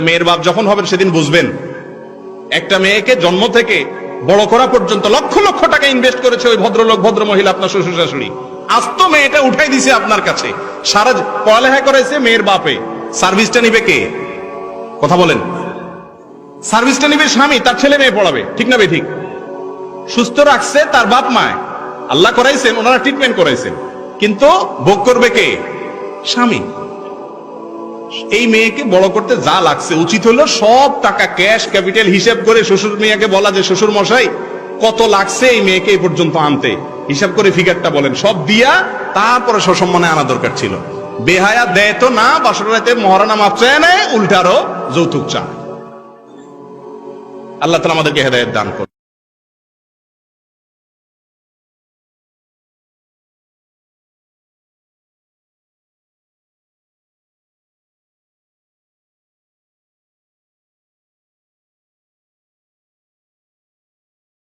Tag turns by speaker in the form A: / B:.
A: মেয়ের বাপ যখন হবেন সেদিন বুঝবেন একটা মেয়েকে জন্ম থেকে বড় করা পর্যন্ত লক্ষ লক্ষ টাকা ইনভেস্ট করেছে ওই ভদ্রলোক ভদ্র মহিলা আপনার শ্বশুর শাশুড়ি। আজ তো মেয়েটা উঠাই দিছে আপনার কাছে, সারা পড়ালেখা করেছে মেয়ের বাপে, সার্ভিসটা নিবে কে? কথা বলেন। সার্ভিসটা নিবে স্বামী, তার ছেলে মেয়ে পড়াবে, ঠিক না বেঠিক? সুস্থ রাখছে তার বাপ মায়, আল্লাহ করাইছেন, ওনারা ট্রিটমেন্ট করাইছেন, কিন্তু ভোগ করবে কে? স্বামী। এই মেয়েকে বড় করতে যা লাগছে, উচিত হলো সব টাকা ক্যাশ ক্যাপিটাল হিসাব করে শ্বশুর মেয়েকে বলা যে শ্বশুর মশাই কত লাগছে এই মেয়েকে এই পর্যন্ত আনতে, হিসাব করে ফিগারটা বলেন, সব দিয়া তারপরে সসম্মানে আনা দরকার ছিল। বেহায়া দেয় তো না, বাসর রাতে মহারানা মাপ চায় নেয়, উল্টারও যৌতুক চায়। আল্লাহ তাআলা আমাদেরকে হেদায়েত দান করুন।